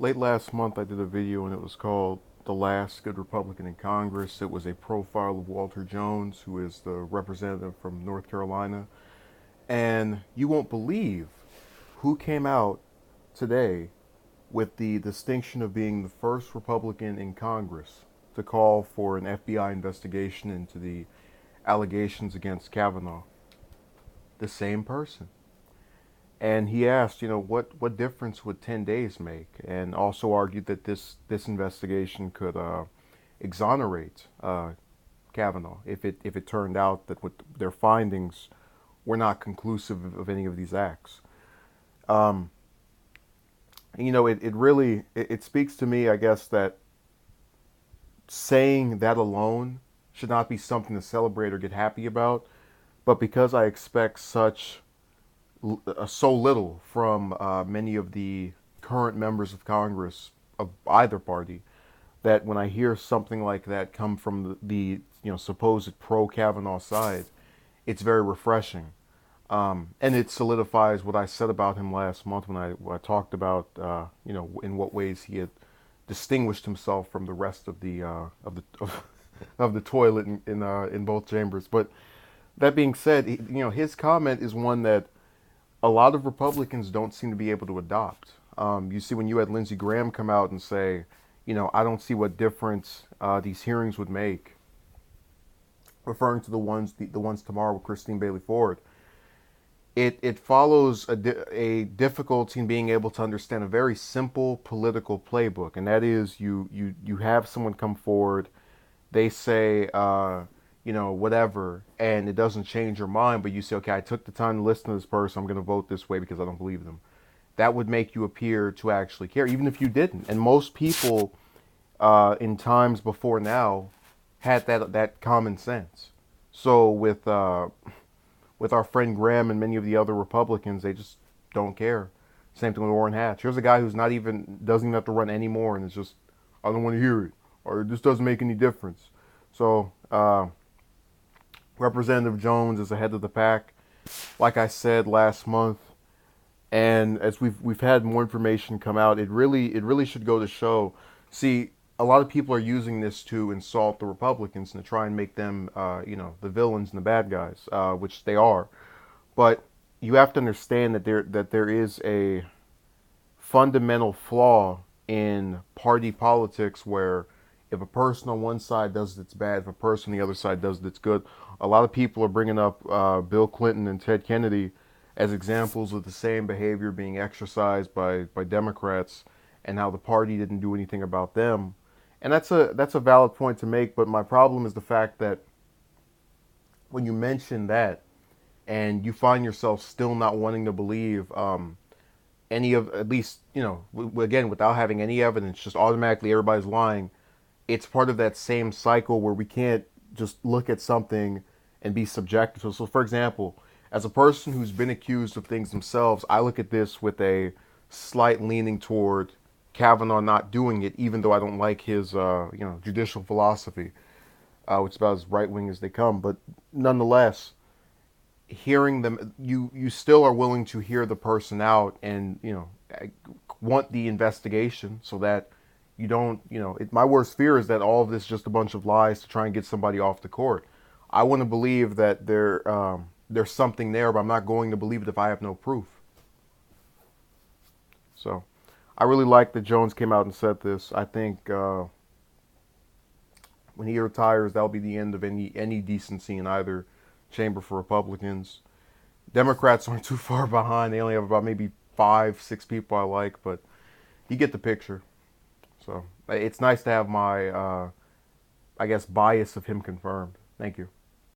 Late last month, I did a video and it was called "The Last Good Republican in Congress." It was a profile of Walter Jones, who is the representative from North Carolina. And you won't believe who came out today with the distinction of being the first Republican in Congress to call for an FBI investigation into the allegations against Kavanaugh. The same person. And he asked, what difference would 10 days make? And also argued that this investigation could exonerate Kavanaugh if it turned out that what their findings were not conclusive of any of these acts. Um, it really it speaks to me, I guess, that saying that alone should not be something to celebrate or get happy about. But because I expect so little from many of the current members of Congress of either party, that when I hear something like that come from the supposed pro Kavanaugh side, it's very refreshing, and it solidifies what I said about him last month when I talked about in what ways he had distinguished himself from the rest of of the toilet in both chambers. But that being said, his comment is one that a lot of Republicans don't seem to be able to adopt. You see, when you had Lindsey Graham come out and say, I don't see what difference these hearings would make, referring to the ones tomorrow with Christine Bailey Ford, it follows a difficulty in being able to understand a very simple political playbook, and that is you have someone come forward, they say whatever, and it doesn't change your mind, but you say, okay, I took the time to listen to this person, I'm going to vote this way because I don't believe them. That would make you appear to actually care, even if you didn't. And most people in times before now had that common sense. So with our friend Graham and many of the other Republicans, they just don't care. Same thing with Orrin Hatch. Here's a guy who's doesn't even have to run anymore, and it's just, I don't want to hear it, or this doesn't make any difference. So Representative Jones is ahead of the pack, like I said last month, and as we've had more information come out, it really should go to show. See, a lot of people are using this to insult the Republicans and to try and make them, the villains and the bad guys, which they are. But you have to understand that there is a fundamental flaw in party politics where if a person on one side does it, it's bad. If a person on the other side does it, it's good. A lot of people are bringing up Bill Clinton and Ted Kennedy as examples of the same behavior being exercised by Democrats, and how the party didn't do anything about them. And that's a valid point to make. But my problem is the fact that when you mention that and you find yourself still not wanting to believe any of, at least, again, without having any evidence, just automatically everybody's lying. It's part of that same cycle where we can't just look at something and be subjective. So for example, as a person who's been accused of things themselves, I look at this with a slight leaning toward Kavanaugh not doing it, even though I don't like his judicial philosophy, which is about as right wing as they come. But nonetheless, hearing them, you still are willing to hear the person out, and want the investigation so that you don't, my worst fear is that all of this is just a bunch of lies to try and get somebody off the court. I want to believe that there's something there, but I'm not going to believe it if I have no proof. So I really like that Jones came out and said this. I think when he retires, that'll be the end of any decency in either chamber for Republicans. Democrats aren't too far behind. They only have about maybe 5, 6 people I like, but you get the picture. So it's nice to have my, I guess, bias of him confirmed. Thank you.